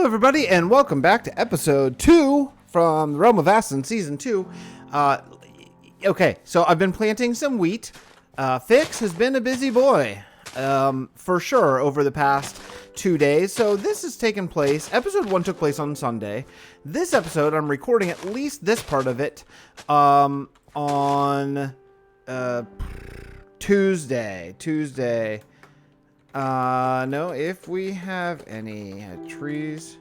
Hello, everybody, and welcome back to episode 2 from the Realm of Vasten Season 2. Okay, so I've been planting some wheat. Fix has been a busy boy, for sure, over the past 2 days. So this has taken place, episode 1 took place on Sunday. This episode, I'm recording at least this part of it, on Tuesday. No, if we have any trees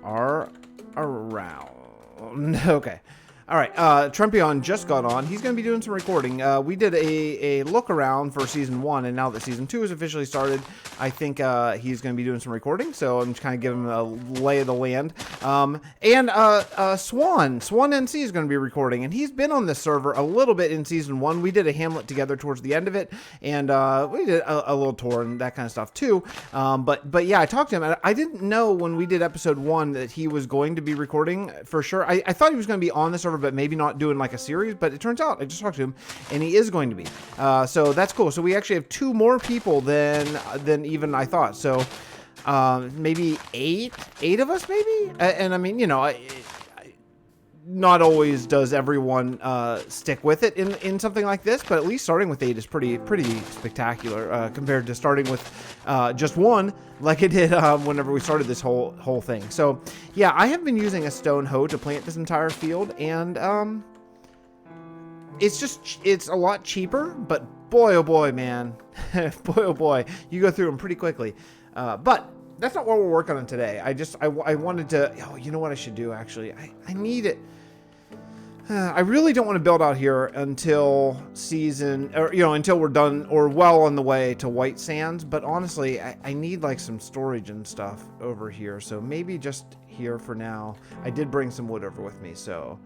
are around. Okay. All right. Trempeon just got on. He's going to be doing some recording. We did a look around for season 1, and now that season 2 has officially started, I think he's going to be doing some recording. So I'm just kind of giving him a lay of the land. And SwanNC is going to be recording, and he's been on this server a little bit in season 1. We did a hamlet together towards the end of it, and we did a little tour and that kind of stuff too. But yeah, I talked to him. I didn't know when we did episode 1 that he was going to be recording for sure. I thought he was going to be on the server, but maybe not doing like a series, but it turns out I just talked to him and he is going to be, so that's cool. So we actually have 2 more people than even I thought. So maybe eight of us, maybe. And I mean, you know, not always does everyone stick with it in something like this, but at least starting with 8 is pretty spectacular compared to starting with just 1 like it did whenever we started this whole thing. So yeah, I have been using a stone hoe to plant this entire field, and it's a lot cheaper, but boy oh boy, man, boy oh boy, you go through them pretty quickly. But that's not what we're working on today. I wanted to, oh, you know what I should do actually? I need it. I really don't want to build out here until until we're done or well on the way to White Sands. But honestly, I need like some storage and stuff over here. So maybe just here for now. I did bring some wood over with me. So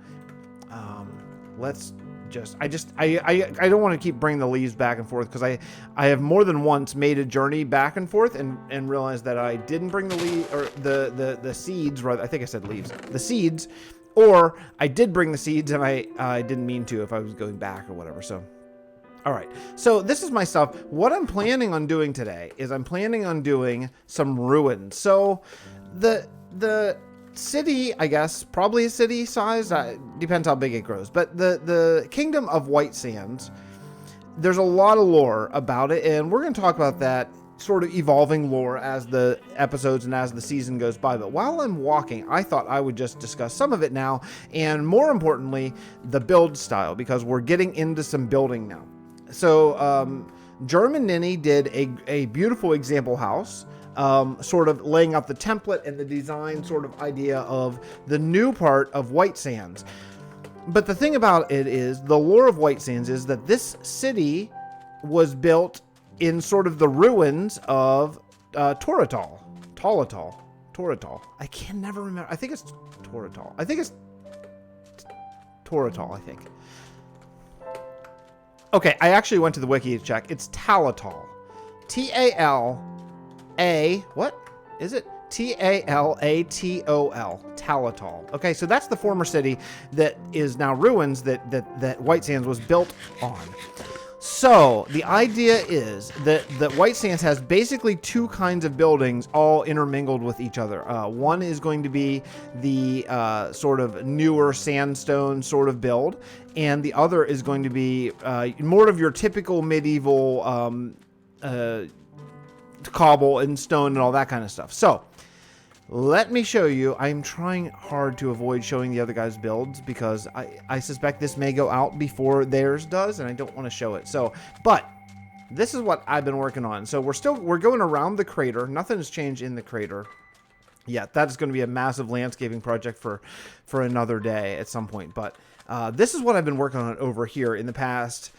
let's just, I don't want to keep bringing the leaves back and forth, because I have more than once made a journey back and forth and realized that I didn't bring the leaves, or the seeds, rather. I think I said leaves. The seeds. Or I did bring the seeds and I didn't mean to if I was going back or whatever. So, all right. So this is my stuff. What I'm planning on doing today is I'm planning on doing some ruins. So the city, I guess, probably a city size. Depends how big it grows. But the Kingdom of White Sands, there's a lot of lore about it. And we're going to talk about that sort of evolving lore as the episodes and as the season goes by. But while I'm walking, I thought I would just discuss some of it now, and more importantly, the build style, because we're getting into some building now. So Jerm and Ninny did a beautiful example house, sort of laying out the template and the design sort of idea of the new part of White Sands. But the thing about it is, the lore of White Sands is that this city was built in sort of the ruins of Toratal. I can never remember. I think it's Toratal. I think Okay, I actually went to the wiki to check. It's Talatal. What is it? Talatol. Talatal. Okay, so that's the former city that is now ruins that White Sands was built on. So the idea is that White Sands has basically 2 kinds of buildings all intermingled with each other. One is going to be the sort of newer sandstone sort of build, and the other is going to be more of your typical medieval cobble and stone and all that kind of stuff. So let me show you. I'm trying hard to avoid showing the other guys' builds, because I suspect this may go out before theirs does, and I don't want to show it. So, but this is what I've been working on. So we're going around the crater. Nothing has changed in the crater yet. That is going to be a massive landscaping project for another day at some point. But this is what I've been working on over here in the past.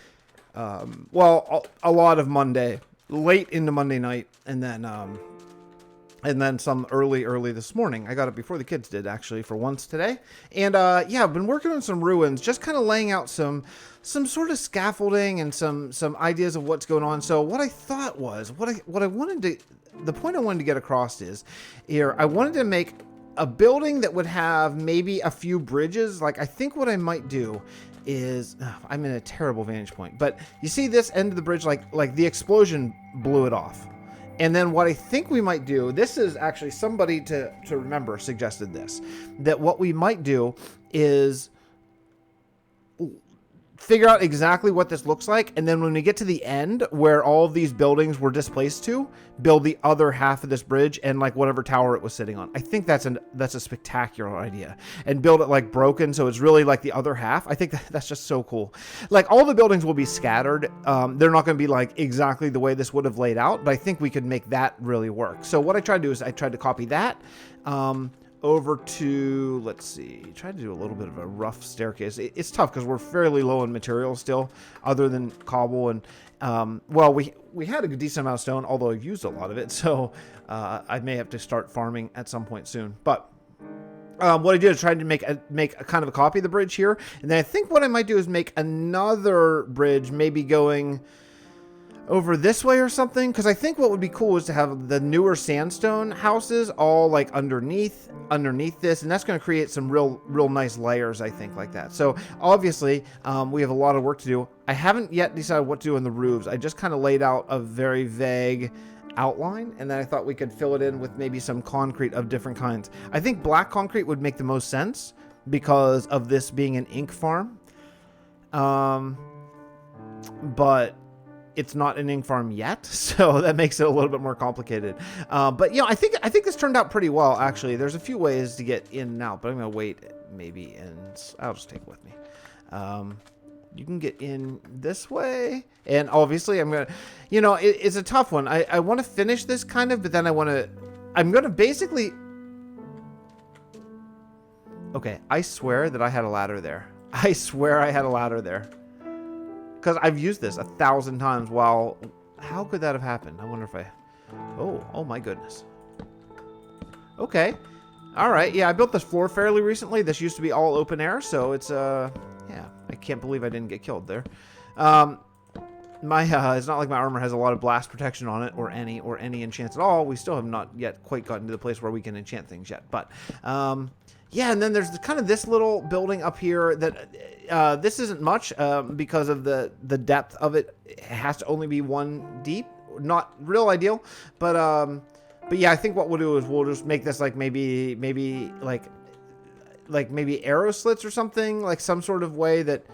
Well, a lot of Monday, late into Monday night, and then some early this morning. I got it before the kids did, actually, for once today. And yeah, I've been working on some ruins, just kind of laying out some sort of scaffolding and some ideas of what's going on. So what I thought was, the point I wanted to get across is here, I wanted to make a building that would have maybe a few bridges. Like, I think what I might do is, I'm in a terrible vantage point, but you see this end of the bridge, like the explosion blew it off. And then what I think we might do, this is actually somebody to remember suggested this, that what we might do is figure out exactly what this looks like, and then when we get to the end where all of these buildings were displaced to, build the other half of this bridge and like whatever tower it was sitting on. I think that's a spectacular idea, and build it like broken so it's really like the other half. I think that's just so cool. Like all the buildings will be scattered. They're not going to be like exactly the way this would have laid out, but I think we could make that really work. So what I tried to do is I tried to copy that over to, let's see, try to do a little bit of a rough staircase. It's tough because we're fairly low in materials still, other than cobble. And, well, we had a decent amount of stone, although I've used a lot of it. So I may have to start farming at some point soon. But what I did is try to make a kind of a copy of the bridge here. And then I think what I might do is make another bridge, maybe going over this way or something, because I think what would be cool is to have the newer sandstone houses all like underneath this, and that's going to create some real nice layers, I think, like that. So obviously we have a lot of work to do. I haven't yet decided what to do in the roofs. I just kind of laid out a very vague outline, and then I thought we could fill it in with maybe some concrete of different kinds. I think black concrete would make the most sense because of this being an ink farm, but it's not an ink farm yet, so that makes it a little bit more complicated. But you know, I think this turned out pretty well, actually. There's a few ways to get in and out, but I'm gonna wait maybe, and I'll just take it with me. You can get in this way, and obviously I'm gonna, you know, it's a tough one. I want to finish this kind of, but then I'm gonna basically. Okay, I swear that I had a ladder there. I swear I had a ladder there. Because I've used this 1,000 times while... How could that have happened? I wonder if I... Oh my goodness. Okay. Alright, yeah, I built this floor fairly recently. This used to be all open air, so it's, yeah, I can't believe I didn't get killed there. It's not like my armor has a lot of blast protection on it, or any enchants at all. We still have not yet quite gotten to the place where we can enchant things yet, but, yeah, and then there's kind of this little building up here that this isn't much because of the depth of it. It has to only be 1 deep. Not real ideal, but yeah, I think what we'll do is we'll just make this like maybe arrow slits or something, like some sort of way that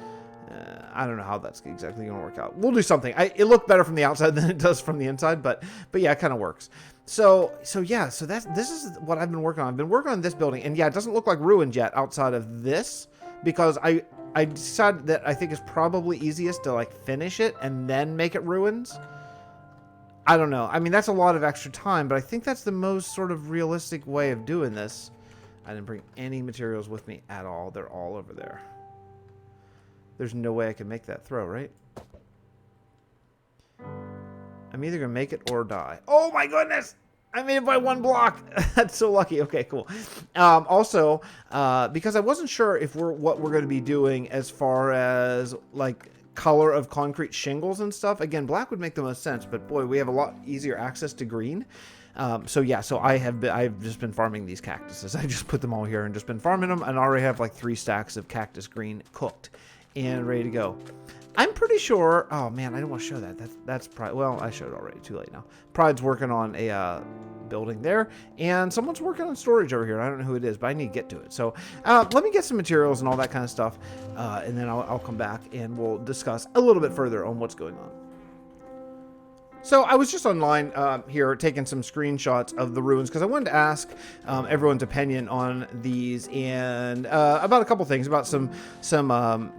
I don't know how that's exactly going to work out. We'll do something. It looked better from the outside than it does from the inside, but yeah, it kind of works. So yeah, so this is what I've been working on. I've been working on this building, and yeah, it doesn't look like ruined yet outside of this, because I decided that I think it's probably easiest to like finish it and then make it ruins. I don't know. I mean, that's a lot of extra time, but I think that's the most sort of realistic way of doing this. I didn't bring any materials with me at all. They're all over there. There's no way I can make that throw, right? I'm either going to make it or die. Oh my goodness! I made it by 1 block. That's so lucky. Okay, cool. Also, because I wasn't sure if what we're going to be doing as far as like color of concrete shingles and stuff. Again, black would make the most sense, but boy, we have a lot easier access to green. So yeah, so I've just been farming these cactuses. I just put them all here and just been farming them, and already have like 3 stacks of cactus green cooked and ready to go. I'm pretty sure... Oh, man, I didn't want to show that. That's Pride. Well, I showed it already. Too late now. Pride's working on a building there, and someone's working on storage over here. I don't know who it is, but I need to get to it. So let me get some materials and all that kind of stuff, and then I'll come back, and we'll discuss a little bit further on what's going on. So I was just online here taking some screenshots of the ruins because I wanted to ask everyone's opinion on these, and about a couple things, about some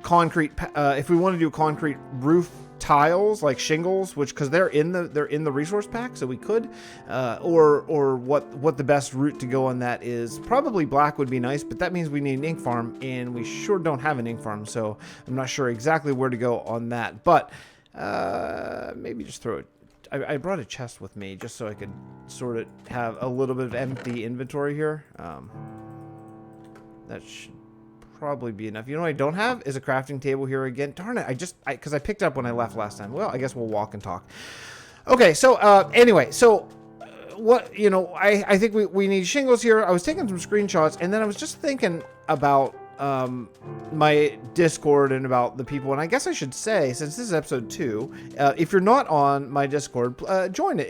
concrete, if we want to do concrete roof tiles like shingles, which because they're in the resource pack, so we could, or what the best route to go on that is. Probably black would be nice, but that means we need an ink farm, and we sure don't have an ink farm, so I'm not sure exactly where to go on that. But maybe just throw it. I brought a chest with me just so I could sort of have a little bit of empty inventory here. That should probably be enough. You know what I don't have is a crafting table here again. Darn it, because I picked it up when I left last time. Well, I guess we'll walk and talk. Okay, so anyway, so what, you know, I think we need shingles here. I was taking some screenshots, and then I was just thinking about my Discord and about the people. And I guess I should say, since this is episode 2, if you're not on my Discord, join it.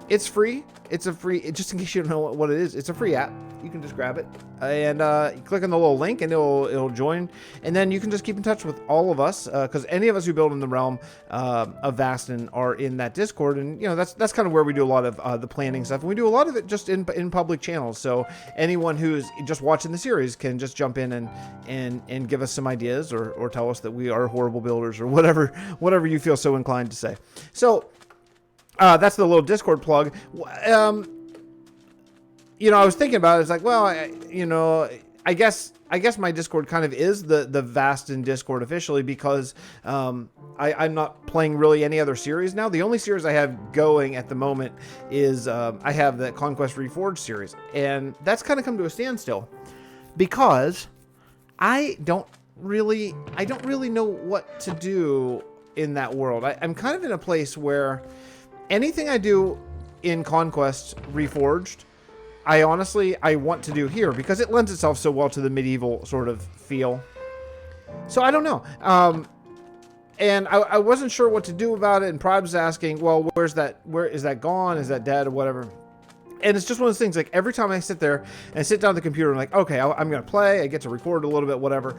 It's free. It's a free, just in case you don't know what it is, it's a free app. You can just grab it and you click on the little link and it'll join. And then you can just keep in touch with all of us, because any of us who build in the Realm of Vasten are in that Discord. And, you know, that's kind of where we do a lot of the planning stuff. And we do a lot of it just in public channels. So anyone who's just watching the series can just jump in and give us some ideas or tell us that we are horrible builders or whatever you feel so inclined to say. So that's the little Discord plug. You know, I was thinking about it. It's like, well, I guess my Discord kind of is the Vasten Discord officially, because I'm not playing really any other series now. The only series I have going at the moment is I have the Conquest Reforged series, and that's kind of come to a standstill because I don't really know what to do in that world. I'm kind of in a place where anything I do in Conquest Reforged, I want to do here because it lends itself so well to the medieval sort of feel. So I don't know. And I wasn't sure what to do about it. And Pride was asking, well, where is that gone? Is that dead or whatever? And it's just one of those things, like every time I sit there and sit down at the computer, I'm like, okay, I'm going to play. I get to record a little bit, whatever.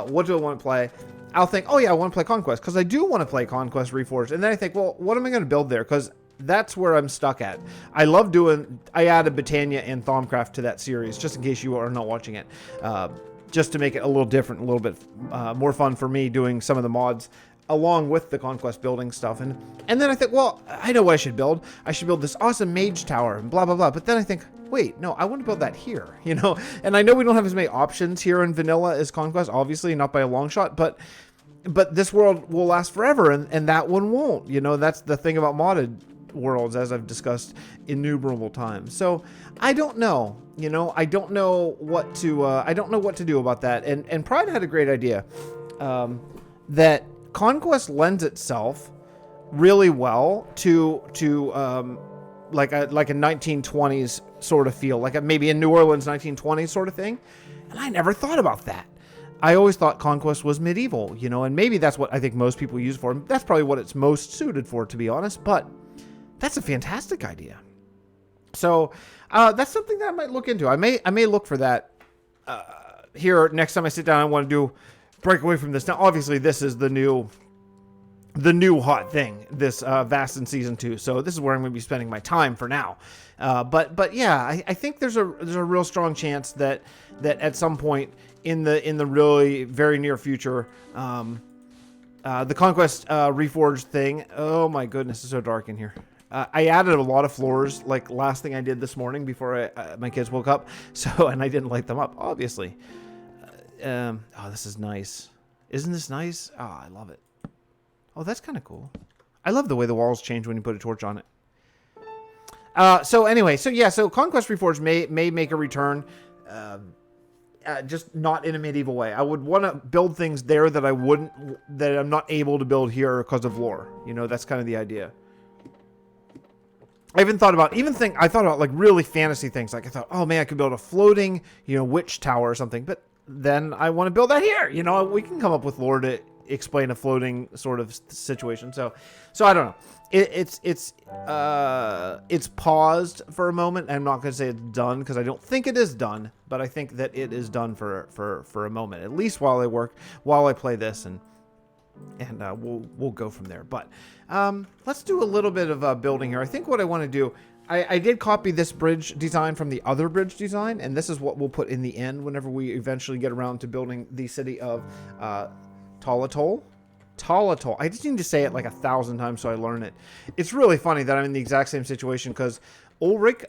What do I want to play? I'll think, oh yeah, I want to play Conquest because I do want to play Conquest Reforged. And then I think, well, what am I going to build there? Because that's where I'm stuck at. I added Britannia and Thaumcraft to that series, just in case you are not watching it. Just to make it a little different, a little bit more fun for me doing some of the mods along with the Conquest building stuff. And then I think, well, I know what I should build. I should build this awesome mage tower and blah, blah, blah. But then I think, wait, no, I want to build that here, you know? And I know we don't have as many options here in vanilla as Conquest, obviously, not by a long shot, but this world will last forever and that one won't, you know? That's the thing about modded worlds, as I've discussed innumerable times. So I don't know, you know, I don't know what to do about that. And Pride had a great idea, that Conquest lends itself really well to like a 1920s sort of feel, like maybe a New Orleans 1920s sort of thing. And I never thought about that. I always thought Conquest was medieval, you know, and maybe that's what I think most people use for. That's probably what it's most suited for, to be honest, but that's a fantastic idea. So that's something that I might look into. I may look for that here next time I sit down. I want to break away from this. Now, obviously, this is the new hot thing, this Vasten Season 2. So this is where I'm going to be spending my time for now. But yeah, I think there's a real strong chance that at some point in the really very near future, the Conquest Reforged thing. Oh my goodness, it's so dark in here. I added a lot of floors, like last thing I did this morning before my kids woke up. So, and I didn't light them up, obviously. Oh, this is nice. Isn't this nice? Oh, I love it. Oh, that's kind of cool. I love the way the walls change when you put a torch on it. So anyway, so Conquest Reforged may make a return, just not in a medieval way. I would want to build things there that I'm not able to build here because of lore. You know, that's kind of the idea. I thought about like really fantasy things. Like I thought, oh man, I could build a floating, you know, witch tower or something. But then I want to build that here. You know, we can come up with lore to explain a floating sort of situation. So I don't know. It's paused for a moment. I'm not going to say it's done because I don't think it is done, but I think that it is done for a moment, at least while I play this, and we'll go from there. But let's do a little bit of building here. I think what I want to do, I did copy this bridge design from the other bridge design, and this is what we'll put in the end whenever we eventually get around to building the city of Talatol. I just need to say it like 1,000 times so I learn it. It's really funny that I'm in the exact same situation because Ulrich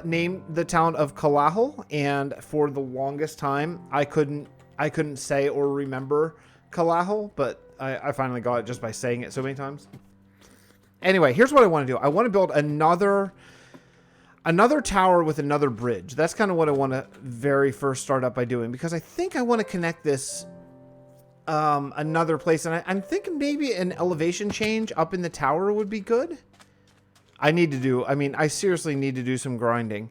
named the town of Kalahel, and for the longest time I couldn't say or remember Kalahel, but I finally got it just by saying it so many times. Anyway, here's what I want to do. I want to build another tower with another bridge. That's kind of what I want to very first start up by doing, because I think I want to connect this another place, and I'm thinking maybe an elevation change up in the tower would be good. I seriously need to do some grinding.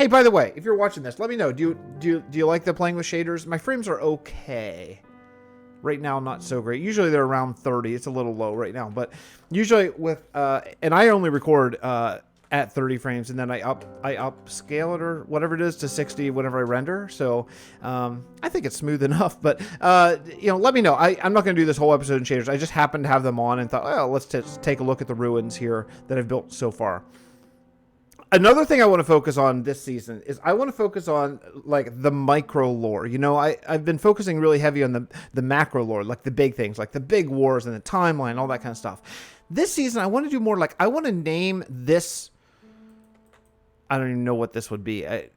Hey, by the way, if you're watching this, let me know. Do you like the playing with shaders? My frames are okay. Right now, not so great. Usually they're around 30. It's a little low right now, but usually with and I only record at 30 frames, and then I upscale it or whatever it is to 60 whenever I render. So I think it's smooth enough. But you know, let me know. I'm not going to do this whole episode in shaders. I just happened to have them on and thought, oh, let's take a look at the ruins here that I've built so far. Another thing I want to focus on this season is I want to focus on like the micro lore. You know, I've been focusing really heavy on the macro lore, like the big things, like the big wars and the timeline, all that kind of stuff. This season, I want to do more like, I want to name this, I don't even know what this would be, a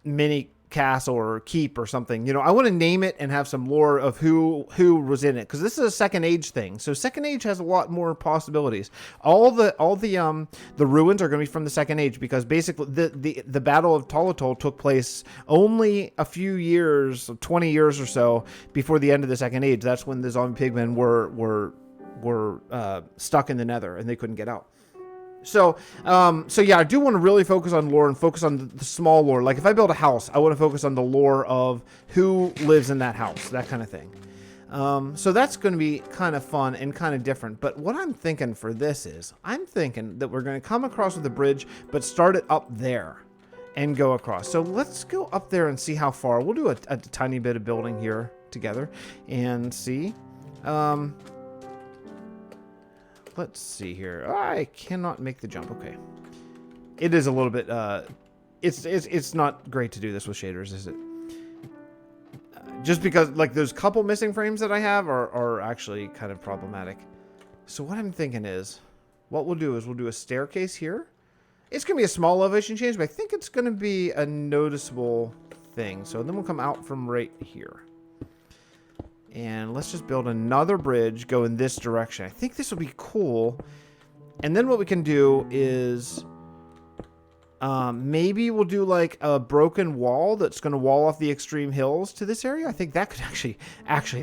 mini castle or keep or something. You know, I want to name it and have some lore of who was in it, because this is a second age thing. So second age has a lot more possibilities. All the ruins are going to be from the second age, because basically the battle of Tolotol took place only a few years, 20 years or so before the end of the second age. That's when the zombie pigmen were stuck in the Nether and they couldn't get out. So yeah, I do want to really focus on lore and focus on the small lore. Like if I build a house, I want to focus on the lore of who lives in that house, that kind of thing. So that's going to be kind of fun and kind of different. But what I'm thinking for this is, I'm thinking that we're going to come across with the bridge, but start it up there and go across. So let's go up there and see how far. We'll do a tiny bit of building here together and see. Let's see here. I cannot make the jump. Okay. It is a little bit, it's not great to do this with shaders, is it? Just because, like, those couple missing frames that I have are actually kind of problematic. So what I'm thinking is, what we'll do is we'll do a staircase here. It's going to be a small elevation change, but I think it's going to be a noticeable thing. So then we'll come out from right here. And let's just build another bridge, go in this direction. I think this will be cool. And then what we can do is maybe we'll do like a broken wall that's going to wall off the extreme hills to this area. I think that could actually,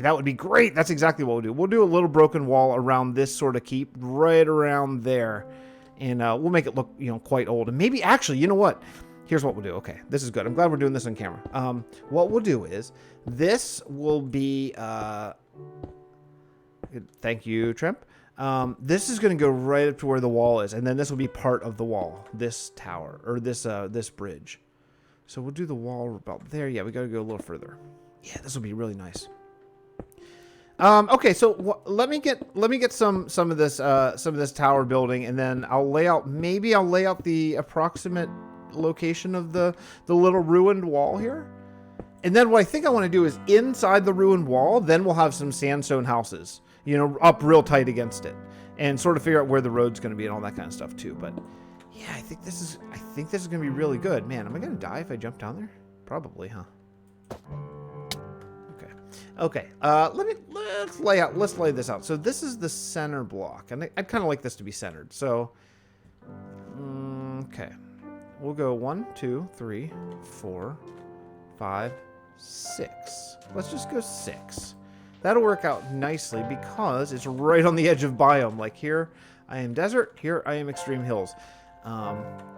that would be great. That's exactly what we'll do. We'll do a little broken wall around this sort of keep, right around there. And we'll make it look, you know, quite old. And maybe actually, you know what? Here's what we'll do. Okay, this is good. I'm glad we're doing this on camera. What we'll do is, this will be, thank you, Tremp. This is going to go right up to where the wall is, and then this will be part of the wall, this tower, or this bridge. So we'll do the wall about there. Yeah, we got to go a little further. Yeah, this will be really nice. Okay, so let me get some of this tower building, and then I'll lay out the approximate location of the little ruined wall here. And then what I think I want to do is inside the ruined wall, then we'll have some sandstone houses, you know, up real tight against it, and sort of figure out where the road's going to be and all that kind of stuff too. But yeah, I think this is going to be really good. Man, am I going to die if I jump down there? Probably, huh? Okay. Let's lay this out. So this is the center block, and I'd kind of like this to be centered. So okay. We'll go 1, 2, 3, 4, 5, 6. Let's just go 6. That'll work out nicely because it's right on the edge of biome. Like here, I am desert. Here, I am extreme hills.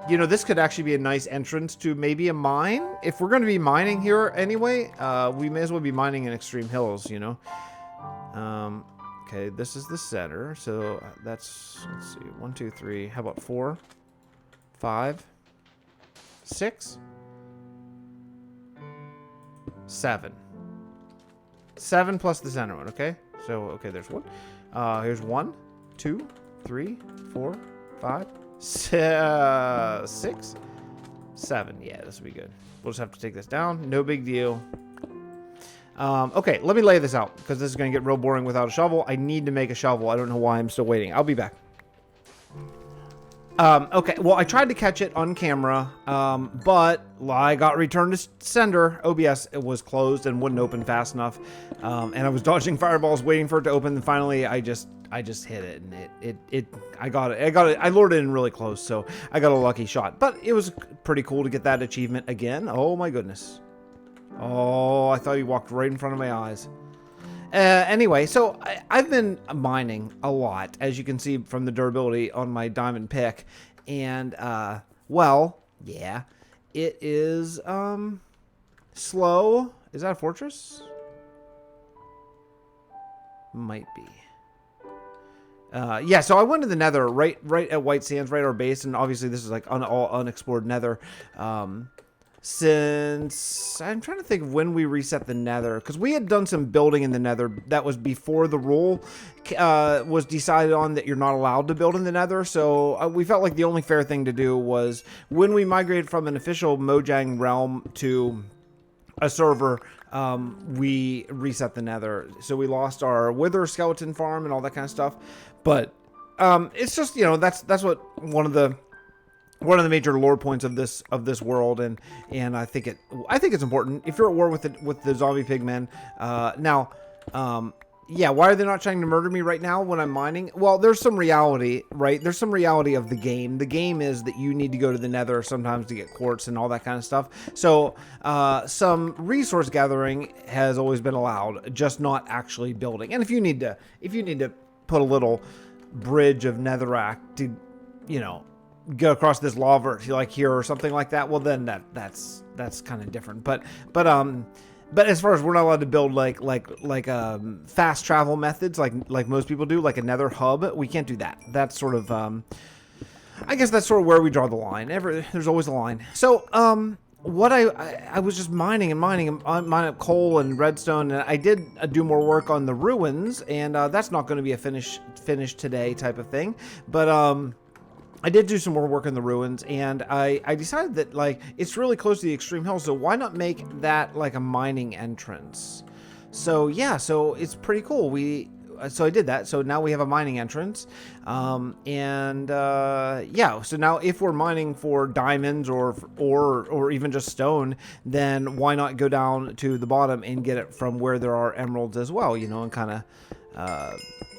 You know, this could actually be a nice entrance to maybe a mine. If we're going to be mining here anyway, we may as well be mining in extreme hills, you know. Okay, this is the center. So that's, let's see, 1, 2, 3. How about 4, 5, 6, 7. 7 plus the center one, okay? So, okay, there's one. Here's 1, 2, 3, 4, 5, 6, 7. Yeah, this will be good. We'll just have to take this down. No big deal. Okay, let me lay this out, because this is going to get real boring without a shovel. I need to make a shovel. I don't know why I'm still waiting. I'll be back. Okay, well, I tried to catch it on camera, but I got returned to sender. OBS, it was closed and wouldn't open fast enough, and I was dodging fireballs, waiting for it to open, and finally, I just hit it, and I got it. I lured it in really close, so I got a lucky shot. But it was pretty cool to get that achievement again. Oh my goodness. Oh, I thought he walked right in front of my eyes. Anyway, so I've been mining a lot, as you can see from the durability on my diamond pick. And, well, yeah. it is slow. Is that a fortress? Might be. Yeah, so I went to the Nether right at White Sands, right at our base, and obviously this is like all unexplored Nether. Since I'm trying to think of when we reset the Nether, because we had done some building in the Nether that was before the rule was decided on that you're not allowed to build in the Nether. So we felt like the only fair thing to do was when we migrated from an official Mojang realm to a server, we reset the Nether. So we lost our Wither skeleton farm and all that kind of stuff. But it's just, you know, that's what one of the major lore points of this world, and I think it's important if you're at war with the zombie pigmen. Yeah, why are they not trying to murder me right now when I'm mining? Well, there's some reality, right? There's some reality of the game. The game is that you need to go to the Nether sometimes to get quartz and all that kind of stuff. So some resource gathering has always been allowed, just not actually building. And if you need to put a little bridge of netherrack to, you know, go across this lava like here or something like that, well then that's kind of different. But as far as we're not allowed to build like fast travel methods like most people do, like a Nether hub, we can't do that. That's sort of I guess that's sort of where we draw the line. There's always a line. So what I was just mining up coal and redstone, and I did do more work on the ruins, and that's not going to be a finish today type of thing, but I did do some more work in the ruins, and I decided that, like, it's really close to the extreme hill, so why not make that like a mining entrance? So yeah, so it's pretty cool. So I did that. So now we have a mining entrance, yeah. So now if we're mining for diamonds or even just stone, then why not go down to the bottom and get it from where there are emeralds as well, you know, and kind of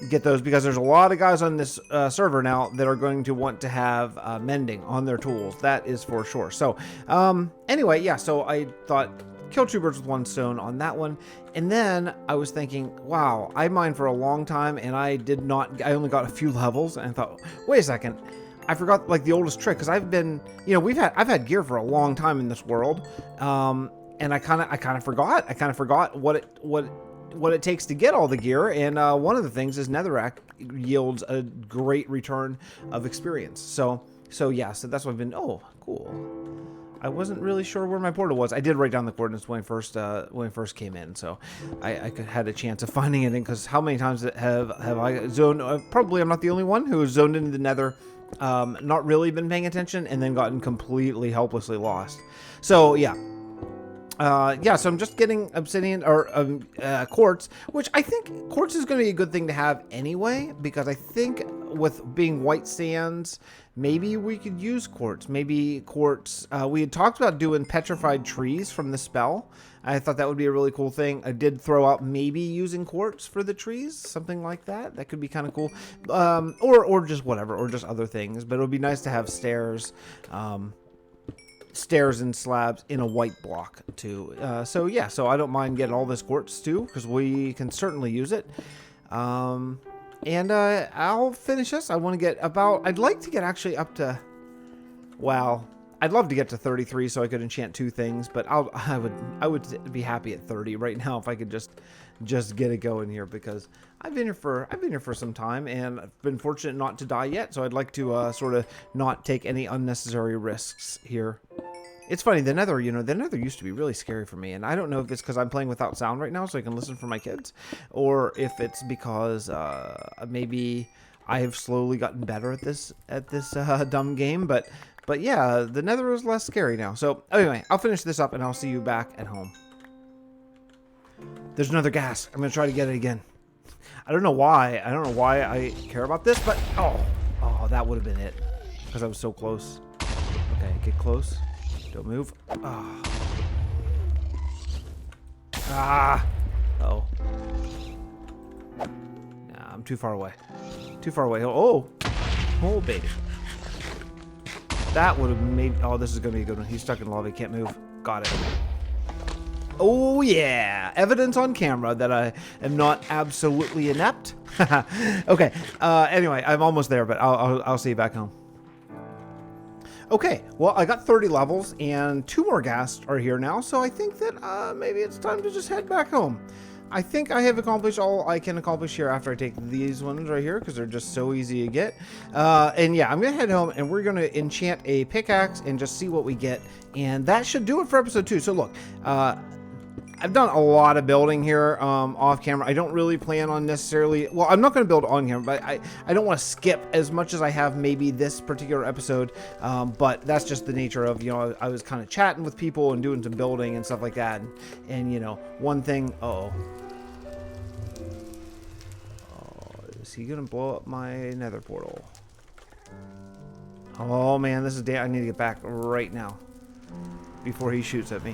get those, because there's a lot of guys on this server now that are going to want to have mending on their tools. That is for sure. So anyway, yeah, so I thought kill 2 birds with 1 stone on that one. And then I was thinking, wow, I mined for a long time and I only got a few levels, and I thought, wait a second, I forgot like the oldest trick, because I've been, you know, I've had gear for a long time in this world, and I kind of forgot what it takes to get all the gear, and one of the things is netherrack yields a great return of experience. So yeah, so that's what I've been. Oh, cool. I wasn't really sure where my portal was. I did write down the coordinates when I first came in, so I had a chance of finding it in, because how many times have I zoned? Probably I'm not the only one who has zoned into the Nether, not really been paying attention, and then gotten completely helplessly lost. So yeah. Yeah, so I'm just getting obsidian or quartz, which I think quartz is going to be a good thing to have anyway, because I think with being white sands, maybe we could use quartz. Maybe quartz, we had talked about doing petrified trees from the spell. I thought that would be a really cool thing. I did throw out maybe using quartz for the trees, something like that. That could be kind of cool. Or just whatever, or just other things. But it would be nice to have stairs and slabs in a white block too. So yeah, so I don't mind getting all this quartz too, because we can certainly use it. And I'll finish this. I want to get I'd like to get actually up to, well, I'd love to get to 33 so I could enchant 2 things, but I would be happy at 30 right now if I could just get it going here, because I've been here for some time, and I've been fortunate not to die yet, so I'd like to sort of not take any unnecessary risks here. It's funny, the Nether used to be really scary for me, and I don't know if it's because I'm playing without sound right now so I can listen for my kids, or if it's because maybe I have slowly gotten better at this dumb game, but yeah, the Nether is less scary now. So anyway, I'll finish this up and I'll see you back at home. There's another gas. I'm gonna try to get it again. I don't know why I care about this, but oh, that would have been it, because I was so close. Okay, get close. Don't move. Oh. Oh. Nah, I'm too far away. Too far away. Oh, baby. That would have made. Oh, this is gonna be a good one. He's stuck in lava. He can't move. Got it. Oh yeah, evidence on camera that I am not absolutely inept. Okay. Anyway, I'm almost there, but I'll see you back home. Okay, well, I got 30 levels, and 2 more ghasts are here now, so I think that maybe it's time to just head back home. I think I have accomplished all I can accomplish here after I take these ones right here, because they're just so easy to get. And yeah, I'm going to head home, and we're going to enchant a pickaxe and just see what we get. And that should do it for episode 2. So look, I've done a lot of building here off camera. I don't really plan on necessarily... Well, I'm not going to build on camera, but I don't want to skip as much as I have maybe this particular episode. But that's just the nature of, you know, I was kind of chatting with people and doing some building and stuff like that. And you know, one thing... Is he going to blow up my nether portal? Oh, man, this is... I need to get back right now before he shoots at me.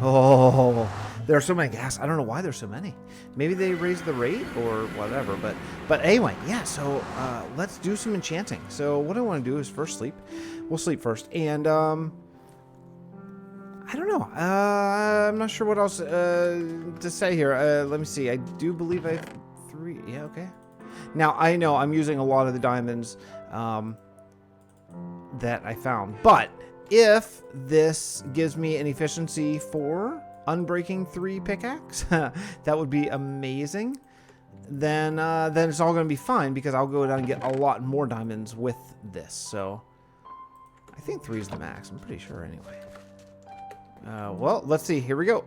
Oh, there are so many gas. I don't know why there's so many. Maybe they raised the rate or whatever. But anyway, yeah, so let's do some enchanting. So what I want to do is first sleep. We'll sleep first. And I don't know. I'm not sure what else to say here. Let me see. I do believe I have 3. Yeah, okay. Now, I know I'm using a lot of the diamonds that I found. But if this gives me an efficiency 4 unbreaking 3 pickaxe, that would be amazing. Then it's all going to be fine because I'll go down and get a lot more diamonds with this. So I think 3 is the max. I'm pretty sure anyway. Well, let's see. Here we go.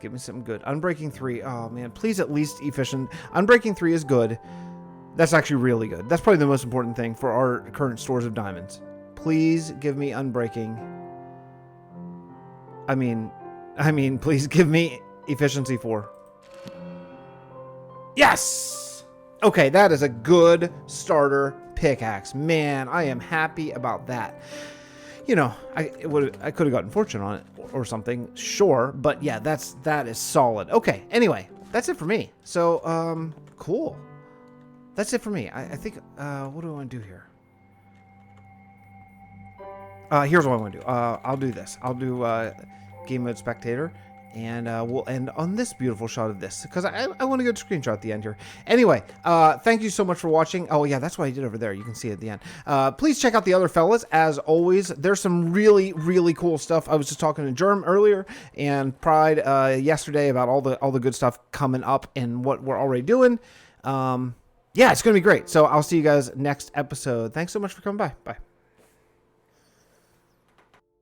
Give me something good. Unbreaking 3. Oh, man. Please at least efficient. Unbreaking 3 is good. That's actually really good. That's probably the most important thing for our current stores of diamonds. Please give me unbreaking. I mean, please give me efficiency 4. Yes! Okay, that is a good starter pickaxe. Man, I am happy about that. You know, I could have gotten fortune on it or something, sure, but yeah, that is solid. Okay, anyway, that's it for me. So, cool. That's it for me. I think, what do I want to do here? Here's what I want to do. I'll do this. I'll do game mode spectator, and we'll end on this beautiful shot of this because I want a good screenshot at the end here. Anyway, thank you so much for watching. Oh yeah, that's what I did over there. You can see it at the end. Please check out the other fellas. As always, there's some really, really cool stuff. I was just talking to Jerm earlier and Pride yesterday about all the good stuff coming up and what we're already doing. Yeah, it's gonna be great. So I'll see you guys next episode. Thanks so much for coming by. Bye.